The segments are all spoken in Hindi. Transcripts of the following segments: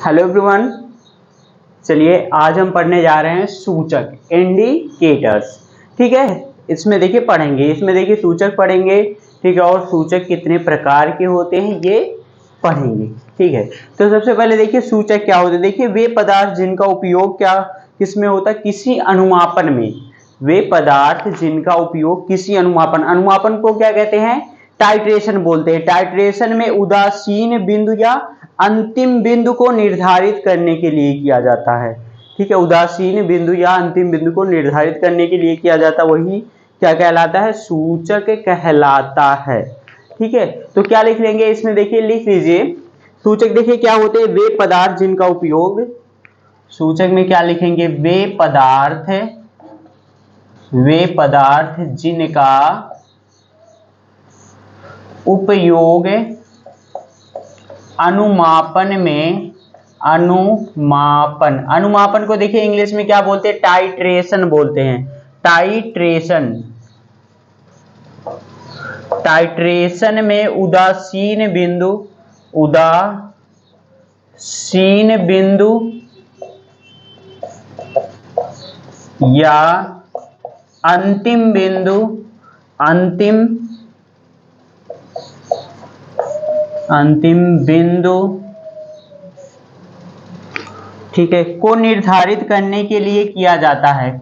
हेलो एवरीवन, चलिए आज हम पढ़ने जा रहे हैं सूचक इंडिकेटर्स। ठीक है, इसमें देखिए पढ़ेंगे, इसमें देखिए सूचक पढ़ेंगे। ठीक है, और सूचक कितने प्रकार के होते हैं ये पढ़ेंगे। ठीक है, तो सबसे पहले देखिए सूचक क्या होते हैं। देखिए वे पदार्थ जिनका उपयोग क्या किसमें होता है, किसी अनुमापन में। वे पदार्थ जिनका उपयोग किसी अनुमापन को क्या कहते हैं, टाइट्रेशन बोलते हैं। टाइट्रेशन में उदासीन बिंदु या अंतिम बिंदु को निर्धारित करने के लिए किया जाता है। ठीक है, उदासीन बिंदु या अंतिम बिंदु को निर्धारित करने के लिए किया जाता है, वही क्या कहलाता है, सूचक कहलाता है। ठीक है, तो क्या लिख लेंगे इसमें, देखिए लिख लीजिए सूचक। देखिए क्या होते हैं, वे पदार्थ जिनका उपयोग, सूचक में क्या लिखेंगे, वे पदार्थ जिनका उपयोग अनुमापन को देखिए इंग्लिश में क्या बोलते हैं, टाइट्रेशन बोलते हैं। टाइट्रेशन में उदासीन बिंदु या अंतिम बिंदु, ठीक है, को निर्धारित करने के लिए किया जाता है।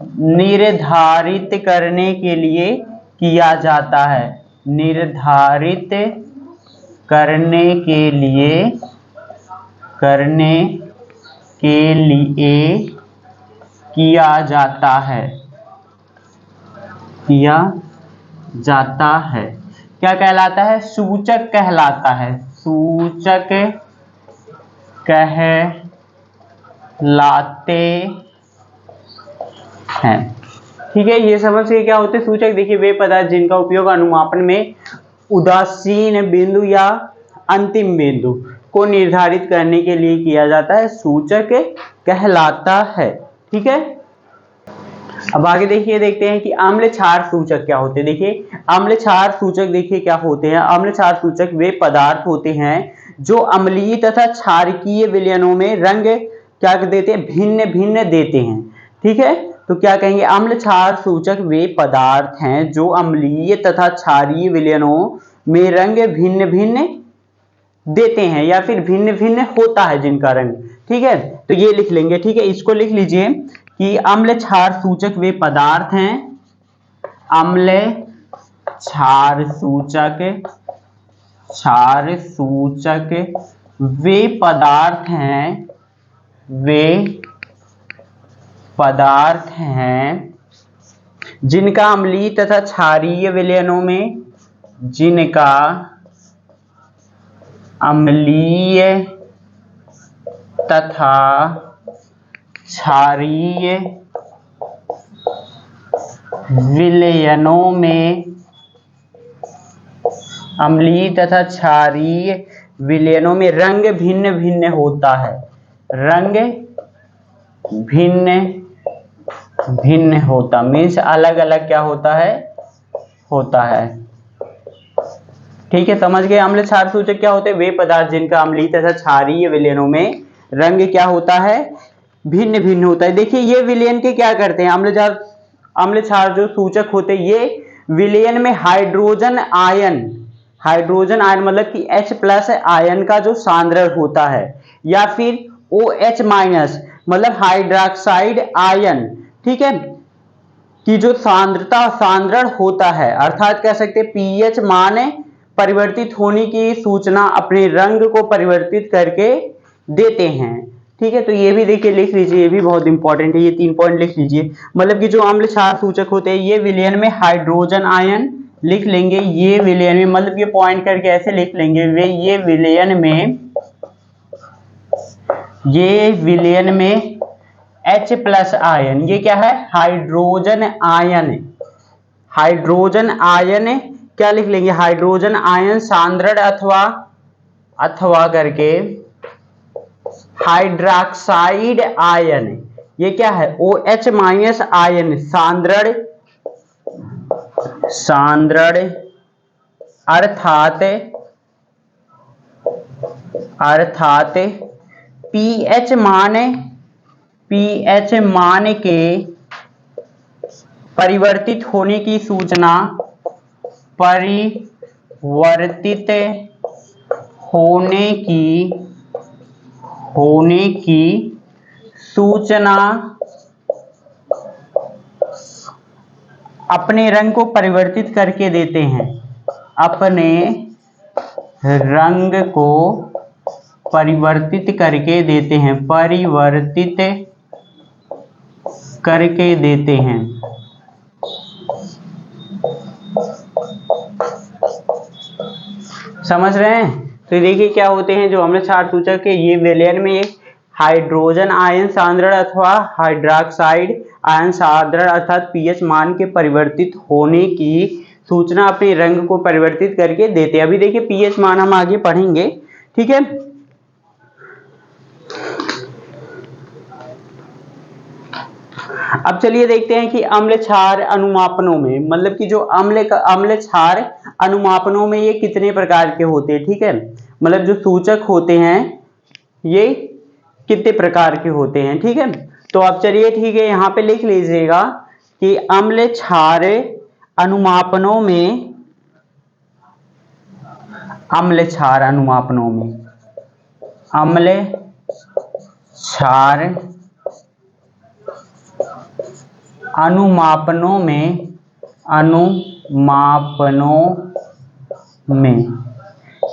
निर्धारित करने के लिए किया जाता है। निर्धारित करने के लिए किया जाता है। क्या कहलाता है, सूचक कहलाता है। सूचक कहलाते हैं। ठीक है, ये समझ के क्या होते हैं सूचक। देखिए वे पदार्थ जिनका उपयोग अनुमापन में उदासीन बिंदु या अंतिम बिंदु को निर्धारित करने के लिए किया जाता है, सूचक कहलाता है। ठीक है, अब आगे देखिए, देखते हैं कि अम्ल क्षार सूचक क्या होते हैं। देखिए अम्ल क्षार सूचक देखिए क्या होते हैं। अम्ल क्षार सूचक वे पदार्थ होते हैं जो अम्लीय तथा क्षारकीय विलयनों में रंग क्या देते हैं, भिन्न भिन्न देते हैं। ठीक है, तो क्या कहेंगे, अम्ल क्षार सूचक वे पदार्थ हैं जो अम्लीय तथा क्षारीय विलयनों में रंग भिन्न भिन्न देते हैं या फिर भिन्न भिन्न होता है जिनका रंग। ठीक है, तो ये लिख लेंगे। ठीक है, इसको लिख लीजिए कि अम्ल क्षार सूचक वे पदार्थ हैं, अम्ल क्षार सूचक वे पदार्थ हैं जिनका अम्लीय तथा क्षारीय विलयनों में रंग भिन्न भिन्न होता है। रंग भिन्न होता मीन्स अलग अलग क्या होता है। ठीक है, समझ गए। अम्ल क्षार सूचक क्या होते हैं, वे पदार्थ जिनका अम्लीय तथा क्षारीय विलयनों में रंग क्या होता है, भिन्न भिन्न होता है। देखिए ये विलयन के क्या करते हैं, अम्ल क्षार जो सूचक होते हैं ये विलयन में हाइड्रोजन आयन मतलब कि H+ आयन का जो सांद्रण होता है, या फिर OH- मतलब हाइड्रोक्साइड आयन, ठीक है, कि जो सांद्रण होता है, अर्थात कह सकते हैं pH मान परिवर्तित होने की सूचना अपने रंग को परिवर्तित करके देते हैं। ठीक है, तो ये भी देखिए लिख लीजिए, ये भी बहुत इंपॉर्टेंट है, ये 3 पॉइंट लिख लीजिए। मतलब कि जो अम्ल क्षार सूचक होते हैं ये विलयन में हाइड्रोजन आयन लिख लेंगे, ये विलयन में, मतलब ये पॉइंट करके ऐसे लिख लेंगे, ये विलयन में H+ आयन, ये क्या है, हाइड्रोजन आयन क्या लिख लेंगे, हाइड्रोजन आयन सांद्रण अथवा करके हाइड्रोक्साइड आयन, ये क्या है, OH- आयन सांद्रण अर्थात अर्थात पीएच मान के परिवर्तित होने की सूचना अपने रंग को परिवर्तित करके देते हैं, अपने रंग को परिवर्तित करके देते हैं, समझ रहे हैं। तो देखिए क्या होते हैं जो अम्ल क्षार सूचक है, ये विलयन में हाइड्रोजन आयन सांद्रण अथवा हाइड्रोक्साइड आयन सांद्रण अर्थात पीएच मान के परिवर्तित होने की सूचना अपने रंग को परिवर्तित करके देते हैं। अभी देखिए पीएच मान हम आगे पढ़ेंगे, ठीक है। अब चलिए देखते हैं कि अम्ल क्षार अनुमापनों में, मतलब कि जो अम्ल क्षार अनुमापनों में ये कितने प्रकार के होते हैं, ठीक है। मतलब जो सूचक होते हैं ये कितने प्रकार के होते हैं, ठीक है। तो अब चलिए ठीक है, यहाँ पे लिख लीजिएगा कि अम्ल क्षार अनुमापनों में अम्ल क्षार अनुमापनों में,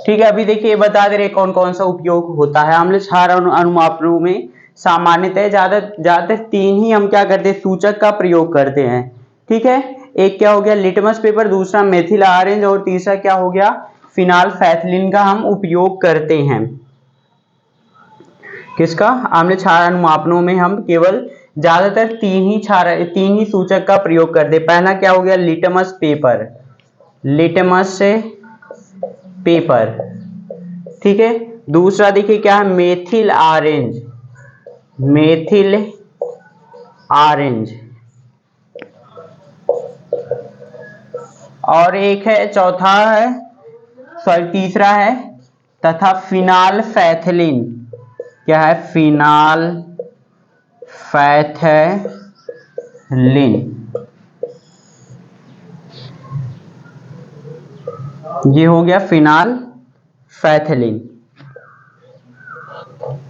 ठीक है। अभी देखिए बता दे रहे कौन कौन सा उपयोग होता है अम्ल क्षार अनुमापनों में। सामान्यतः ज्यादातर तीन ही हम क्या करते हैं, सूचक का प्रयोग करते हैं, ठीक है। एक क्या हो गया लिटमस पेपर, दूसरा मेथिल ऑरेंज और तीसरा क्या हो गया फिनाल्फैथिलीन का हम उपयोग करते हैं। किसका, अम्ल क्षार अनुमापनों में हम केवल ज्यादातर तीन ही सूचक का प्रयोग करते हैं। पहला क्या हो गया लिटमस पेपर, ठीक है। दूसरा देखिए क्या है मेथिल ऑरेंज, और एक है तीसरा है तथा फिनाल्फैथिलीन, क्या है फिनाल्फैथिलीन, ये हो गया फिनाल्फैथिलीन,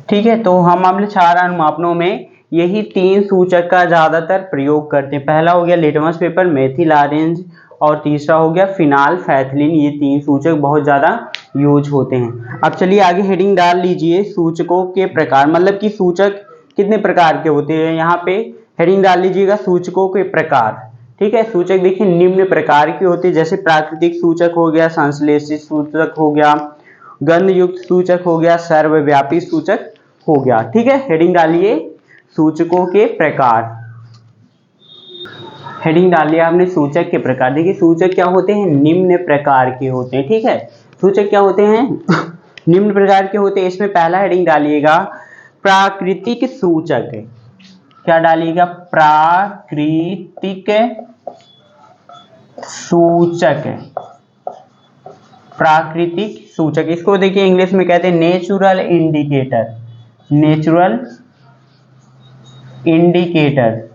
ठीक है। तो हम अम्ल क्षार अनुमापनों में यही तीन सूचक का ज्यादातर प्रयोग करते हैं। पहला हो गया लिटमस पेपर, मेथिल ऑरेंज और तीसरा हो गया फिनाल्फैथिलीन। ये तीन सूचक बहुत ज्यादा यूज होते हैं। अब चलिए आगे हेडिंग डाल लीजिए सूचकों के प्रकार, मतलब कि सूचक कितने प्रकार के होते हैं। यहाँ पे हेडिंग डाल लीजिएगा सूचकों के प्रकार, ठीक है। सूचक देखिए निम्न प्रकार के होते हैं, जैसे प्राकृतिक सूचक हो गया, संश्लेषित सूचक हो गया, गंध युक्त सूचक हो गया, सर्वव्यापी सूचक हो गया, ठीक है। हेडिंग डालिए सूचकों के प्रकार, हेडिंग डालिए आपने सूचक के प्रकार। देखिए सूचक क्या होते हैं, निम्न प्रकार के होते हैं, ठीक है। सूचक क्या होते हैं निम्न प्रकार के होते हैं। इसमें पहला हेडिंग डालिएगा प्राकृतिक सूचक, क्या डालिएगा प्राकृतिक सूचक, इसको देखिए इंग्लिश में कहते हैं नेचुरल इंडिकेटर,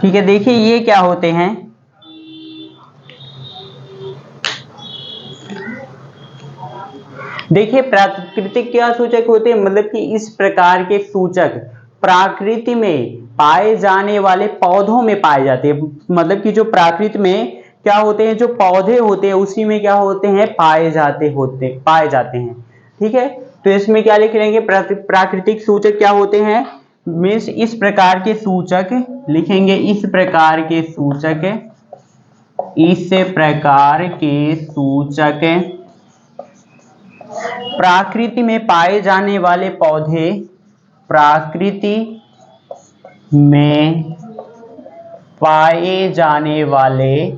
ठीक है। देखिए ये क्या होते हैं, देखिए प्राकृतिक क्या सूचक होते हैं, मतलब कि इस प्रकार के सूचक प्रकृति में पाए जाने वाले पौधों में पाए जाते हैं। मतलब कि जो प्रकृति में क्या होते हैं, जो पौधे होते हैं उसी में क्या होते हैं पाए जाते हैं, ठीक है। तो इसमें क्या लिख लेंगे प्राकृतिक सूचक क्या होते हैं, मीन्स इस प्रकार के सूचक लिखेंगे, इस प्रकार के सूचक प्रकृति में पाए जाने वाले पौधे, प्रकृति में पाए जाने वाले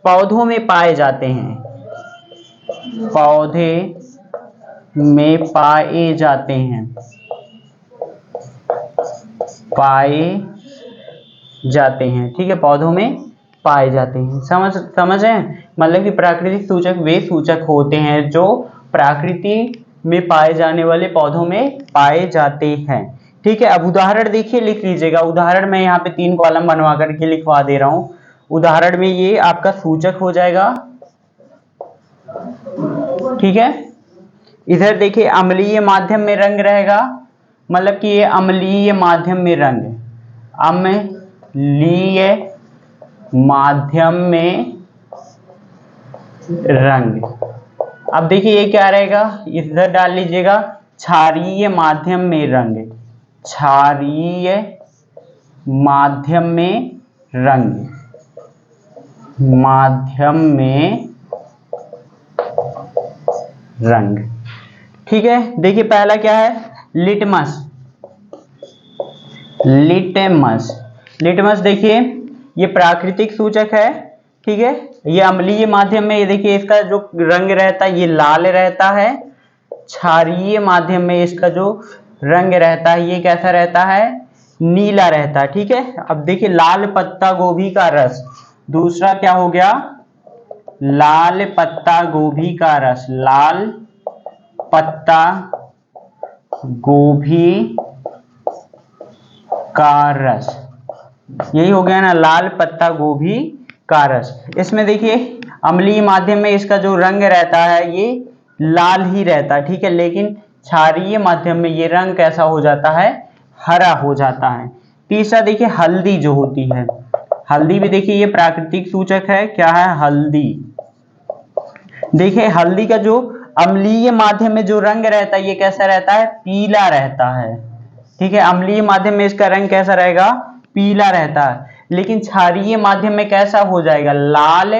पौधों में पाए जाते हैं, पौधे में पाए जाते हैं, ठीक है। पौधों में पाए जाते हैं। समझ रहे हैं? मतलब कि प्राकृतिक सूचक वे सूचक होते हैं जो प्रकृति में पाए जाने वाले पौधों में पाए जाते हैं। ठीक है, अब उदाहरण देखिए, लिख लीजिएगा। उदाहरण मैं यहाँ पे 3 कॉलम बनवा करके लिखवा दे रहा हूँ। उदाहरण में ये आपका सूचक हो जाएगा। ठीक है, इधर देखिए अम्लीय माध्यम में रंग रहेगा, मतलब कि ये अम्लीय माध्यम में रंग, अम्लीय माध्यम में रंग। अब देखिए ये क्या रहेगा, इधर डाल लीजिएगा क्षारीय माध्यम में रंग, क्षारीय माध्यम में रंग, माध्यम में रंग। ठीक है, देखिए पहला क्या है, लिटमस। लिटमस, लिटमस देखिए ये प्राकृतिक सूचक है। ठीक है, ये अम्लीय माध्यम में, ये देखिए इसका जो रंग रहता है ये लाल रहता है। क्षारीय माध्यम में इसका जो रंग रहता है ये कैसा रहता है, नीला रहता है। ठीक है, अब देखिए लाल पत्ता गोभी का रस, दूसरा क्या हो गया, लाल पत्ता गोभी का रस, लाल पत्ता गोभी का रस, यही हो गया ना, लाल पत्ता गोभी का रस। इसमें देखिए अम्लीय माध्यम में इसका जो रंग रहता है ये लाल ही रहता है। ठीक है, लेकिन क्षारीय माध्यम में ये रंग कैसा हो जाता है, हरा हो जाता है। तीसरा देखिए हल्दी जो होती है, हल्दी भी देखिए ये प्राकृतिक सूचक है। क्या है, हल्दी। देखिए हल्दी का जो अम्लीय माध्यम में जो रंग रहता है ये कैसा रहता है, पीला रहता है। ठीक है, अम्लीय माध्यम में इसका रंग कैसा रहेगा, पीला रहता है, लेकिन क्षारीय माध्यम में कैसा हो जाएगा, लाल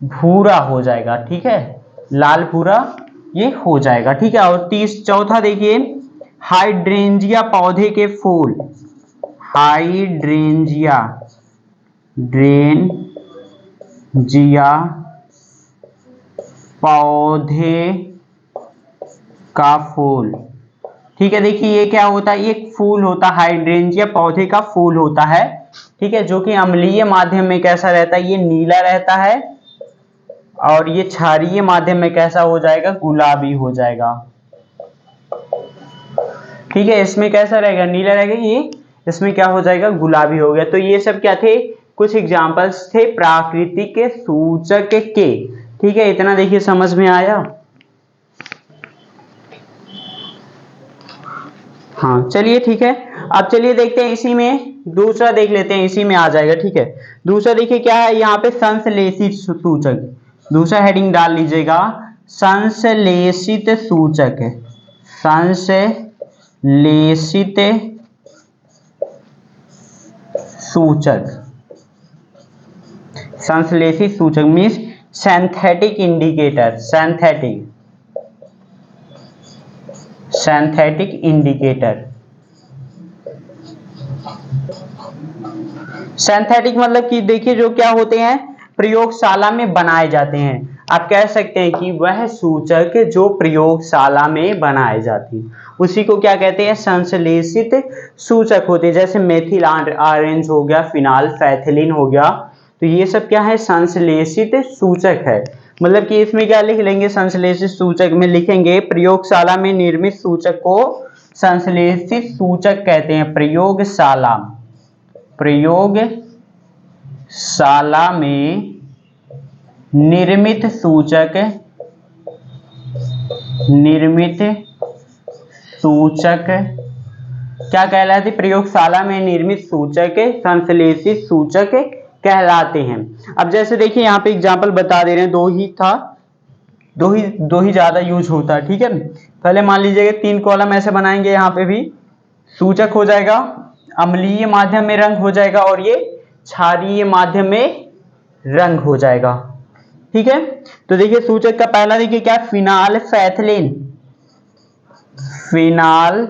भूरा हो जाएगा। ठीक है, लाल भूरा ये हो जाएगा। ठीक है, और चौथा देखिए हाइड्रेंजिया पौधे के फूल, हाइड्रेंजिया, ड्रेंजिया पौधे का फूल। ठीक है, देखिए ये क्या होता है, एक फूल होता है, हाइड्रेंजिया पौधे का फूल होता है। ठीक है, जो कि अम्लीय माध्यम में कैसा रहता है, ये नीला रहता है, और ये क्षारीय माध्यम में कैसा हो जाएगा, गुलाबी हो जाएगा। ठीक है, इसमें कैसा रहेगा, नीला रहेगा, ये इसमें क्या हो जाएगा, गुलाबी हो गया। तो ये सब क्या थे, कुछ एग्जाम्पल्स थे प्राकृतिक सूचक के। ठीक है, इतना देखिए समझ में आया। हाँ चलिए ठीक है, अब चलिए देखते हैं इसी में दूसरा देख लेते हैं, इसी में आ जाएगा। ठीक है, दूसरा देखिए क्या है, यहाँ पे संश्लेषित सूचक, दूसरा हेडिंग डाल लीजिएगा, संश्लेषित सूचक, संश्लेषित सूचक, संश्लेषित सूचक means synthetic indicator, synthetic indicator. Synthetic मतलब कि देखिए जो क्या होते हैं, प्रयोगशाला में बनाए जाते हैं। आप कह सकते हैं कि वह सूचक जो प्रयोगशाला में बनाए जाते हैं उसी को क्या कहते हैं, संश्लेषित सूचक होते हैं। जैसे मेथिल ऑरेंज हो गया, फिनाल फैथिलीन हो गया, तो ये सब क्या है, संश्लेषित सूचक है। मतलब कि इसमें क्या लिख लेंगे, संश्लेषित सूचक में लिखेंगे प्रयोगशाला में निर्मित सूचक को संश्लेषित सूचक कहते हैं। प्रयोगशाला, प्रयोगशाला में निर्मित सूचक, निर्मित सूचक क्या कहलाते, प्रयोगशाला में निर्मित सूचक संश्लेषित सूचक कहलाते हैं। अब जैसे देखिए यहाँ पे एग्जांपल बता दे रहे हैं, दो ही था, दो ही ज्यादा यूज होता है। ठीक है, पहले मान लीजिएगा 3 कॉलम ऐसे बनाएंगे, यहाँ पे भी सूचक हो जाएगा, अम्लीय माध्यम में रंग हो जाएगा, और ये क्षारीय माध्यम में रंग हो जाएगा। ठीक है, तो देखिए सूचक का पहला देखिए क्या, फिनाल फैथिलीन, फिनाल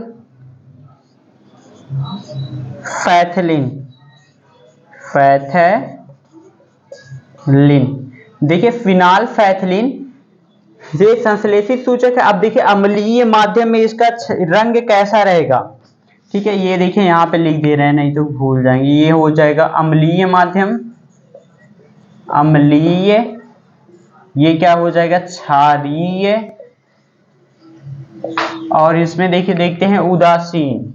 फैथिलीन, फैथिलीन। देखिए फिनाल फैथिलीन ये संश्लेषित सूचक है। अब देखिए अम्लीय माध्यम में इसका रंग कैसा रहेगा। ठीक है, ये देखिए यहाँ पे लिख दे रहे हैं, नहीं तो भूल जाएंगे, ये हो जाएगा अम्लीय माध्यम, अम्लीय, ये क्या हो जाएगा क्षारीय, और इसमें देखिए देखते हैं उदासीन।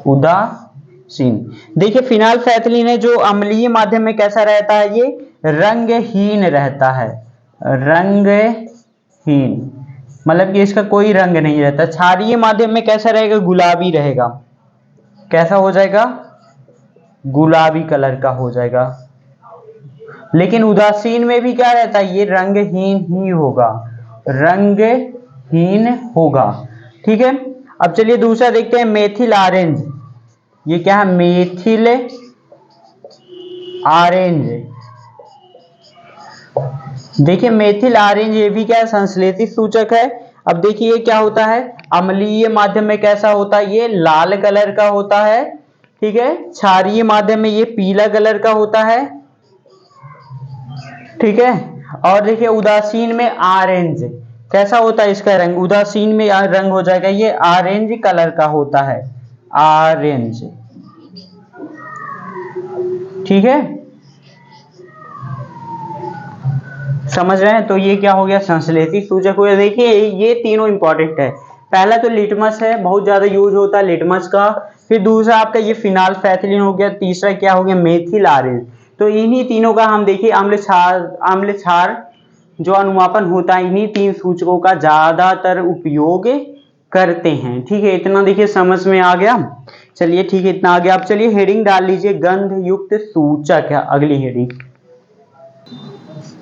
उदासीन देखिए फिनाइलफैथिलीन है जो अम्लीय माध्यम में कैसा रहता है, ये रंगहीन रहता है, रंगहीन मतलब कि इसका कोई रंग नहीं रहता। क्षारीय माध्यम में कैसा रहेगा, गुलाबी रहेगा, कैसा हो जाएगा, गुलाबी कलर का हो जाएगा। लेकिन उदासीन में भी क्या रहता है, ये रंगहीन ही होगा, रंगहीन होगा। ठीक है, अब चलिए दूसरा देखते हैं मेथिल ऑरेंज। ये क्या है, मेथिल ऑरेंज। देखिए मेथिल ऑरेंज ये भी क्या है, संश्लेषित सूचक है। अब देखिए ये क्या होता है, अम्लीय माध्यम में कैसा होता है, ये लाल कलर का होता है। ठीक है, क्षारीय माध्यम में ये पीला कलर का होता है। ठीक है, और देखिए उदासीन में ऑरेंज कैसा होता है, इसका रंग उदासीन में रंग हो जाएगा, ये ऑरेंज कलर का होता है, ऑरेंज। ठीक है, समझ रहे हैं। तो ये क्या हो गया, संश्लेषित सूचक हो गया। देखिए ये तीनों इंपॉर्टेंट है। पहला तो लिटमस है, बहुत ज्यादा यूज होता है लिटमस का। फिर दूसरा आपका ये फिनाइलफैथिलीन हो गया। तीसरा क्या हो गया, मेथिल ऑरेंज। तो इन्हीं तीनों का हम देखिए अम्ल क्षार जो अनुमापन होता है, इन्हीं तीन सूचकों का ज्यादातर उपयोग करते हैं। ठीक है, इतना देखिए समझ में आ गया। चलिए ठीक है, इतना आ गया। अब चलिए हेडिंग डाल लीजिए, गंध युक्त सूचक है अगली हेडिंग।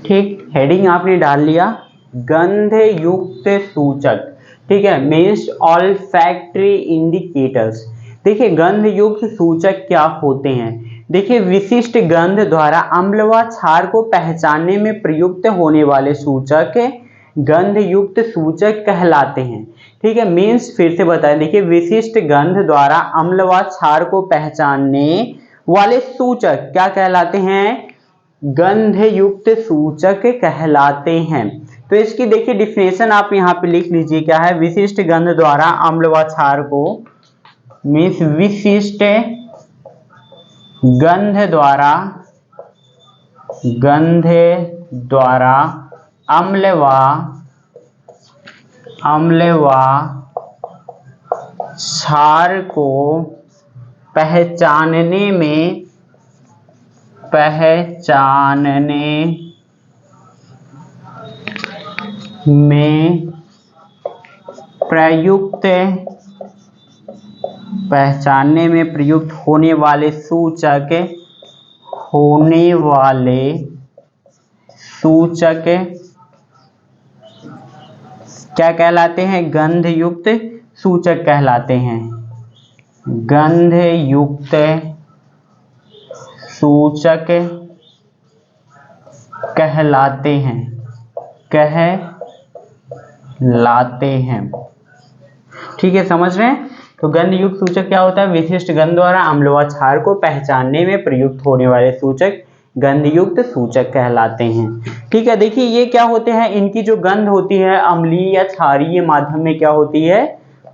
ठीक, हेडिंग आपने डाल लिया, गंध युक्त सूचक। ठीक है, मीन्स ऑल्फैक्टरी इंडिकेटर्स। देखिए गंध युक्त सूचक क्या होते हैं, देखिए विशिष्ट गंध द्वारा अम्ल व क्षार को पहचानने में प्रयुक्त होने वाले सूचक गंध युक्त सूचक कहलाते हैं। ठीक है, मीन्स फिर से बताएं, देखिए विशिष्ट गंध द्वारा अम्ल व क्षार को पहचानने वाले सूचक क्या कहलाते हैं, गंध युक्त सूचक कहलाते हैं। तो इसकी देखिए डिफिनेशन आप यहाँ पे लिख लीजिए, क्या है, विशिष्ट गंध द्वारा अम्ल व क्षार को, मीन्स विशिष्ट गंध द्वारा अम्ल व क्षार को पहचानने में प्रयुक्त होने वाले सूचक क्या कहलाते हैं, गंध युक्त सूचक कहलाते हैं, गंध युक्त सूचक कहलाते हैं। ठीक है, समझ रहे हैं। तो गंध युक्त सूचक क्या होता है, विशिष्ट गंध द्वारा अम्ल व क्षार को पहचानने में प्रयुक्त होने वाले सूचक गंध युक्त सूचक कहलाते हैं। ठीक है, देखिए ये क्या होते हैं, इनकी जो गंध होती है अम्लीय या क्षारीय माध्यम में क्या होती है,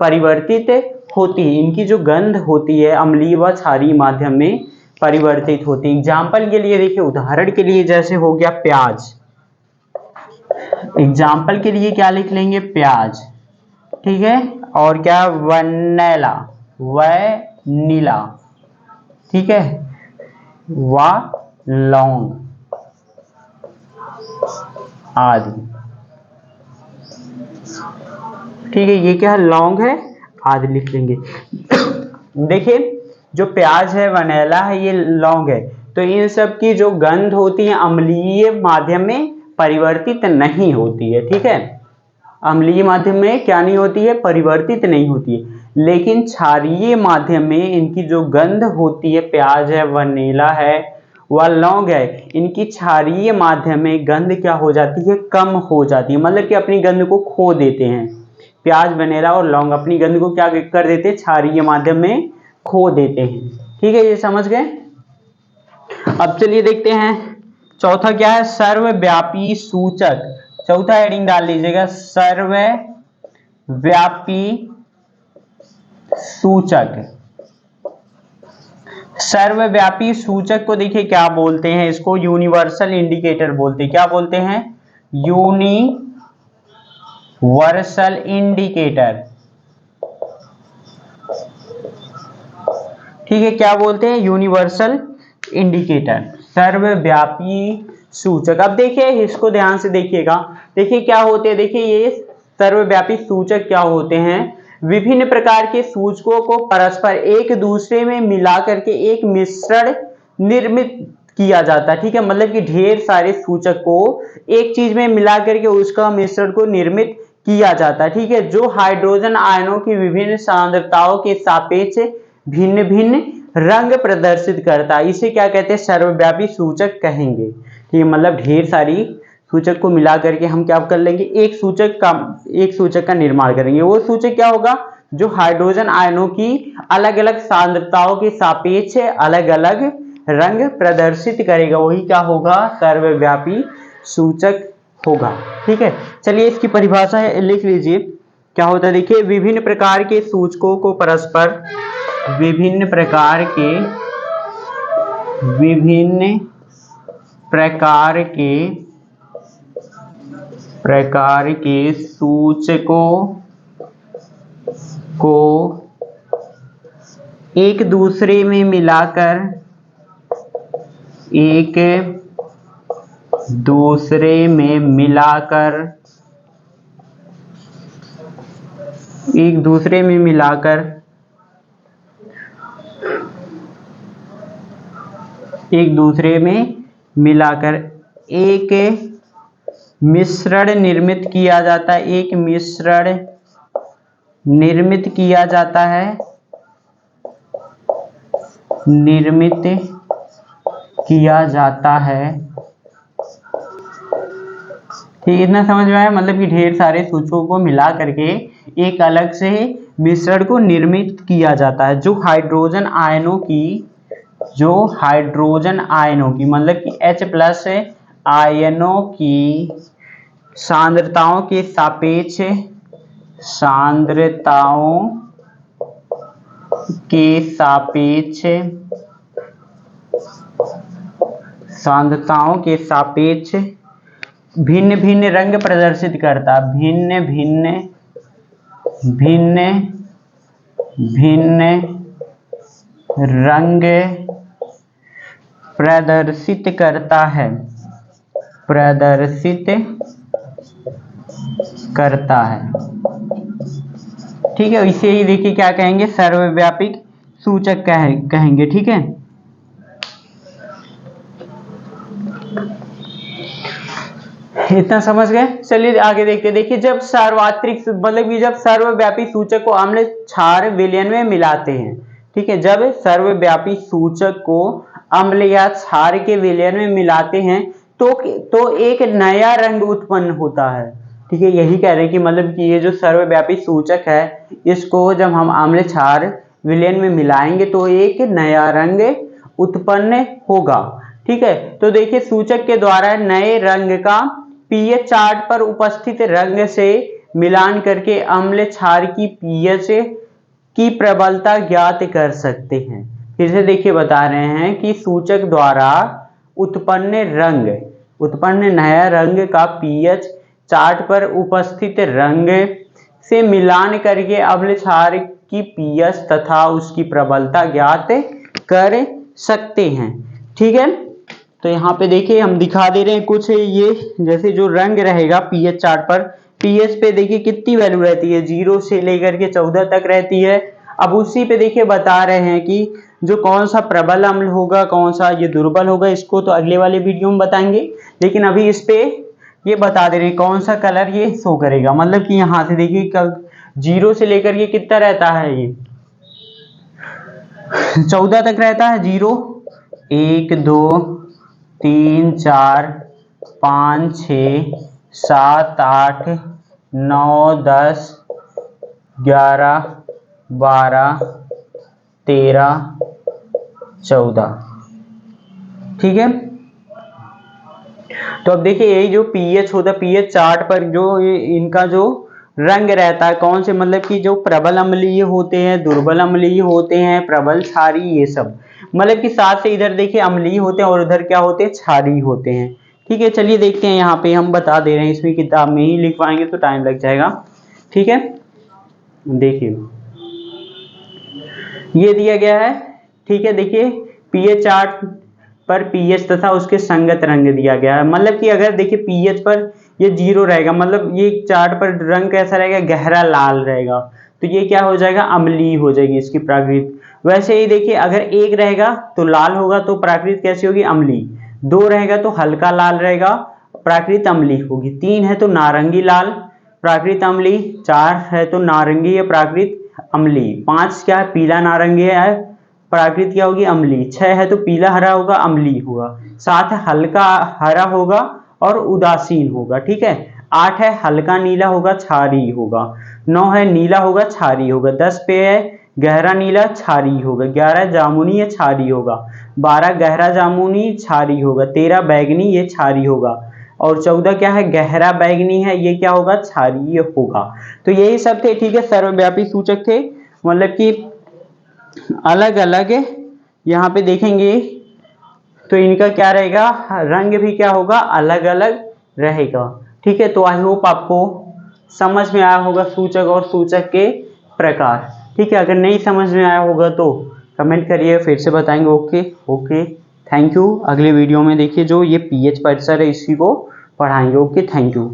परिवर्तित होती है। इनकी जो गंध होती है अम्लीय व क्षारीय माध्यम में परिवर्तित होती है। एग्जाम्पल के लिए देखिए, उदाहरण के लिए जैसे हो गया प्याज, एग्जाम्पल के लिए क्या लिख लेंगे, प्याज। ठीक है, और क्या, वनीला। ठीक है, व लौंग आदि। ठीक है, ये क्या है, लौंग है आदि लिख लेंगे। देखिए जो प्याज है, वनीला है, ये लौंग है। तो इन सब की जो गंध होती है अम्लीय माध्यम में परिवर्तित नहीं होती है। ठीक है, अम्लीय माध्यम में क्या नहीं होती है, परिवर्तित नहीं होती है। लेकिन क्षारीय माध्यम में इनकी जो गंध होती है, प्याज है, वनीला है, व लौंग है, इनकी क्षारीय माध्यम में गंध क्या हो जाती है, कम हो जाती है, मतलब कि अपनी गंध को खो देते हैं। प्याज, वनीला और लौंग अपनी गंध को क्या कर देते हैं, क्षारीय माध्यम में खो देते हैं। ठीक है, ये समझ गए। अब चलिए देखते हैं चौथा क्या है, सर्वव्यापी सूचक। चौथा हेडिंग डाल लीजिएगा, सर्वव्यापी सूचक। सर्वव्यापी सूचक को देखिए क्या बोलते हैं, इसको यूनिवर्सल इंडिकेटर बोलते हैं। क्या बोलते हैं? Universal indicator. ठीक है, क्या बोलते हैं? यूनिवर्सल इंडिकेटर, सर्वव्यापी सूचक। अब देखिए इसको ध्यान से देखिएगा, देखिए क्या होते हैं, देखिए ये सर्वव्यापी सूचक क्या होते हैं? विभिन्न प्रकार के सूचकों को परस्पर एक दूसरे में मिला करके एक मिश्रण निर्मित किया जाता है। ठीक है, मतलब कि ढेर सारे सूचक को एक चीज में मिला करके उसका मिश्रण को निर्मित किया जाता है। ठीक है, जो हाइड्रोजन आयनों की विभिन्न सांद्रताओं के सापेक्ष भिन्न भिन्न रंग प्रदर्शित करता है, इसे क्या कहते हैं? सर्वव्यापी सूचक कहेंगे। ठीक है, मतलब ढेर सारी सूचक को मिला करके हम क्या कर लेंगे? एक सूचक का निर्माण करेंगे। वो सूचक क्या होगा? जो हाइड्रोजन आयनों की अलग अलग सांद्रताओं के सापेक्ष अलग अलग रंग प्रदर्शित करेगा, वही क्या होगा? सर्वव्यापी सूचक होगा। ठीक है, चलिए इसकी परिभाषा लिख लीजिए, क्या होता है देखिए, विभिन्न प्रकार के सूचकों को परस्पर विभिन्न प्रकार के सूचकों को एक दूसरे में मिलाकर एक मिश्रण निर्मित किया जाता है, एक मिश्रण निर्मित किया जाता है, ठीक, इतना समझ में आया? मतलब कि ढेर सारे सूचकों को मिला करके एक अलग से मिश्रण को निर्मित किया जाता है, जो हाइड्रोजन आयनों की मतलब कि H+ आयनों की सांद्रताओं के सापेक्ष भिन्न भिन्न रंग प्रदर्शित करता, भिन्न रंग प्रदर्शित करता है। ठीक है, इसे ही देखिए क्या कहेंगे? सर्वव्यापी सूचक कहेंगे। ठीक है, इतना समझ गए? चलिए आगे देखते हैं। देखिए जब सार्वत्रिक मतलब कि जब सर्वव्यापी सूचक को अम्ल क्षार विलयन में मिलाते हैं, ठीक है, जब सर्वव्यापी सूचक को अम्ल या क्षार के विलयन में मिलाते हैं तो एक नया रंग उत्पन्न होता है। ठीक है, यही कह रहे हैं कि मतलब कि ये जो सर्वव्यापी सूचक है, इसको जब हम अम्ल क्षार विलयन में मिलाएंगे तो एक नया रंग उत्पन्न होगा। ठीक है, तो देखिए सूचक के द्वारा नए रंग का पीएच चार्ट पर उपस्थित रंग से मिलान करके अम्ल क्षार की पीएच की प्रबलता ज्ञात कर सकते हैं। फिर से देखिए बता रहे हैं कि सूचक द्वारा उत्पन्न नया रंग का पीएच चार्ट पर उपस्थित रंग से मिलान करके अम्ल क्षार की पीएच तथा उसकी प्रबलता ज्ञात कर सकते हैं। ठीक है, तो यहाँ पे देखिए हम दिखा दे रहे हैं कुछ, ये जैसे जो रंग रहेगा पीएच चार्ट पर, पीएच पे देखिए कितनी वैल्यू रहती है, 0 से लेकर के 14 तक रहती है। अब उसी पे देखिए बता रहे हैं कि जो कौन सा प्रबल अम्ल होगा, कौन सा ये दुर्बल होगा, इसको तो अगले वाले वीडियो में बताएंगे, लेकिन अभी इस पे ये बता दे रहे हैं कौन सा कलर ये शो करेगा। मतलब कि यहाँ से देखिए 0 से लेकर के कितना रहता है, ये 14 तक रहता है। 0 1 2 3 4 5 6 7 8 9 10 11 12 13 14। ठीक है, तो अब देखिए यही जो पीएच होता है, पीएच चार्ट पर जो इनका जो रंग रहता है, कौन से मतलब कि जो प्रबल अम्लीय होते हैं, दुर्बल अम्लीय होते हैं, प्रबल क्षारीय, ये सब मतलब कि साथ से इधर देखिए अम्लीय होते हैं और उधर क्या होते हैं, क्षारीय होते हैं। ठीक है, चलिए देखते हैं, यहाँ पे हम बता दे रहे हैं, इसमें किताब में ही लिखवाएंगे तो टाइम लग जाएगा। ठीक है, देखिए ये दिया गया है। ठीक है, देखिए पीएच चार्ट पर पीएच तथा उसके संगत रंग दिया गया है। मतलब कि अगर देखिए पीएच पर ये 0 रहेगा, मतलब ये चार्ट पर रंग कैसा रहेगा, गहरा लाल रहेगा, तो ये क्या हो जाएगा, अम्लीय हो जाएगी इसकी प्राकृत। वैसे ही देखिए अगर 1 रहेगा तो लाल होगा, तो प्राकृत कैसी होगी, अम्लीय। 2 रहेगा तो हल्का लाल रहेगा, प्राकृत अम्लीय होगी। 3 है तो नारंगी लाल, प्राकृत अम्लीय। 4 है तो नारंगी या प्राकृत अम्लीय। 5 क्या है, पीला नारंगी है, प्राकृत क्या होगी, अम्लीय। 6 है तो पीला हरा होगा, अम्लीय होगा। 7 है हल्का हरा होगा और उदासीन होगा। ठीक है, 8 है हल्का नीला होगा, क्षारीय होगा। 9 है नीला होगा, क्षारीय होगा। 10 पे है गहरा नीला, क्षारीय होगा। 11 जामुनी या क्षारीय होगा। 12 गहरा जामुनी, क्षारीय होगा। 13 बैगनी, ये क्षारीय होगा। और 14 क्या है, गहरा बैगनी है, ये क्या होगा, क्षारीय होगा। तो यही सब थे। ठीक है, सर्वव्यापी सूचक थे, मतलब कि अलग अलग यहाँ पे देखेंगे तो इनका क्या रहेगा, रंग भी क्या होगा, अलग अलग रहेगा। ठीक है, तो आई होप आपको समझ में आया होगा सूचक और सूचक के प्रकार। ठीक है, अगर नहीं समझ में आया होगा तो कमेंट करिए, फिर से बताएंगे। Okay okay, thank you. अगले वीडियो में देखिए जो ये पीएच परिसर है इसी को पढ़ाएंगे। Okay, thank you.